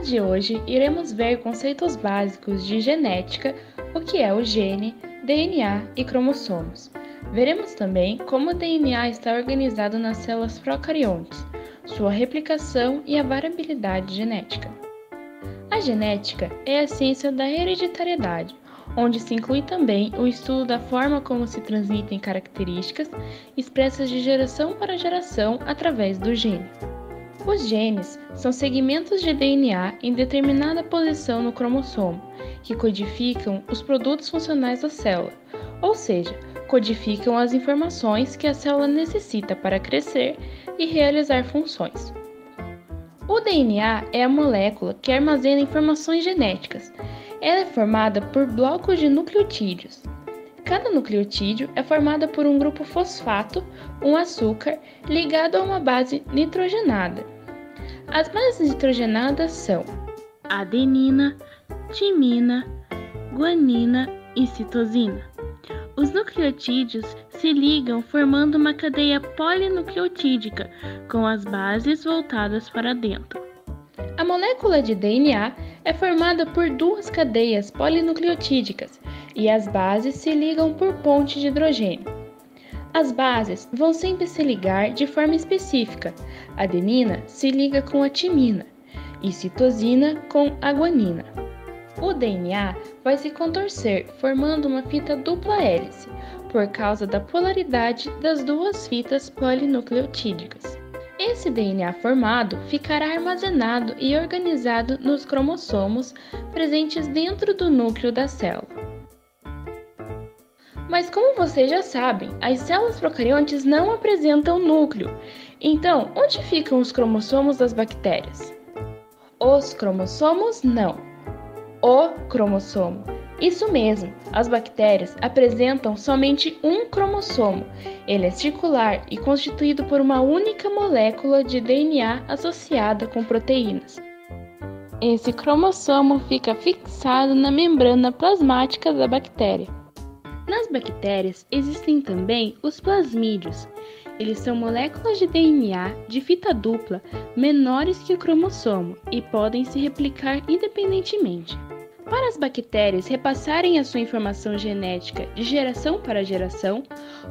de hoje, iremos ver conceitos básicos de genética, o que é o gene, DNA e cromossomos. Veremos também como o DNA está organizado nas células procariontes, sua replicação e a variabilidade genética. A genética é a ciência da hereditariedade, onde se inclui também o estudo da forma como se transmitem características expressas de geração para geração através do gene. Os genes são segmentos de DNA em determinada posição no cromossomo, que codificam os produtos funcionais da célula, ou seja, codificam as informações que a célula necessita para crescer e realizar funções. O DNA é a molécula que armazena informações genéticas. Ela é formada por blocos de nucleotídeos. Cada nucleotídeo é formado por um grupo fosfato, um açúcar, ligado a uma base nitrogenada. As bases nitrogenadas são adenina, timina, guanina e citosina. Os nucleotídeos se ligam formando uma cadeia polinucleotídica, com as bases voltadas para dentro. A molécula de DNA é formada por duas cadeias polinucleotídicas e as bases se ligam por ponte de hidrogênio. As bases vão sempre se ligar de forma específica. A adenina se liga com a timina e citosina com a guanina. O DNA vai se contorcer formando uma fita dupla hélice, por causa da polaridade das duas fitas polinucleotídicas. Esse DNA formado ficará armazenado e organizado nos cromossomos presentes dentro do núcleo da célula. Mas como vocês já sabem, as células procariontes não apresentam núcleo. Então, onde ficam os cromossomos das bactérias? Os cromossomos não. O cromossomo. Isso mesmo, as bactérias apresentam somente um cromossomo. Ele é circular e constituído por uma única molécula de DNA associada com proteínas. Esse cromossomo fica fixado na membrana plasmática da bactéria. Nas bactérias existem também os plasmídeos. Eles são moléculas de DNA de fita dupla menores que o cromossomo e podem se replicar independentemente. Para as bactérias repassarem a sua informação genética de geração para geração,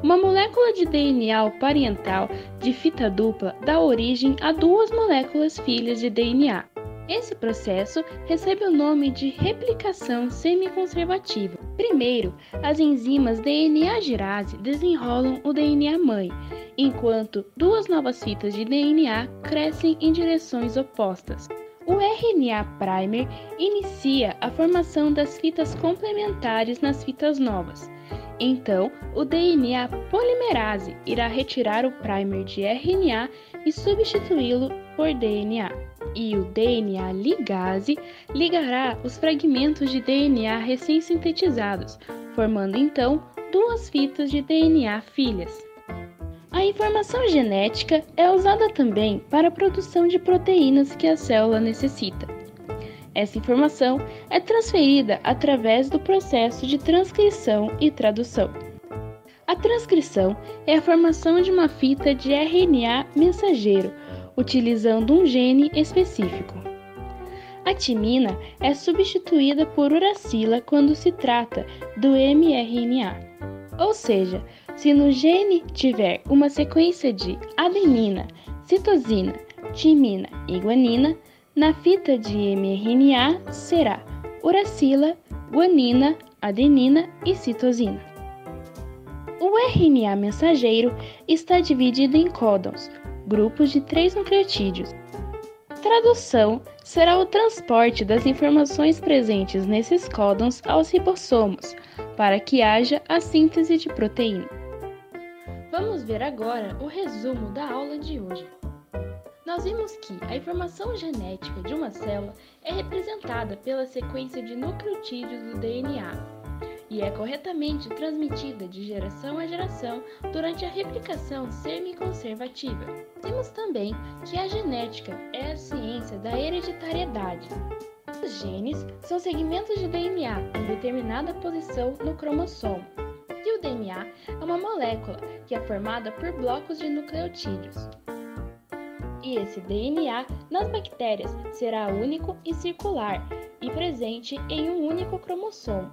uma molécula de DNA parental de fita dupla dá origem a duas moléculas filhas de DNA. Esse processo recebe o nome de replicação semiconservativa. Primeiro, as enzimas DNA-girase desenrolam o DNA-mãe, enquanto duas novas fitas de DNA crescem em direções opostas. O RNA primer inicia a formação das fitas complementares nas fitas novas. Então, o DNA polimerase irá retirar o primer de RNA e substituí-lo por DNA. E o DNA ligase ligará os fragmentos de DNA recém-sintetizados, formando então duas fitas de DNA filhas. A informação genética é usada também para a produção de proteínas que a célula necessita. Essa informação é transferida através do processo de transcrição e tradução. A transcrição é a formação de uma fita de RNA mensageiro, utilizando um gene específico. A timina é substituída por uracila quando se trata do mRNA, ou seja, se no gene tiver uma sequência de adenina, citosina, timina e guanina, na fita de mRNA será uracila, guanina, adenina e citosina. O RNA mensageiro está dividido em códons, grupos de 3 nucleotídeos. Tradução será o transporte das informações presentes nesses códons aos ribossomos, para que haja a síntese de proteína. Vamos ver agora o resumo da aula de hoje. Nós vimos que a informação genética de uma célula é representada pela sequência de nucleotídeos do DNA e é corretamente transmitida de geração a geração durante a replicação semiconservativa. Vimos também que a genética é a ciência da hereditariedade. Os genes são segmentos de DNA em determinada posição no cromossomo. E o DNA é uma molécula que é formada por blocos de nucleotídeos. E esse DNA nas bactérias será único e circular e presente em um único cromossomo.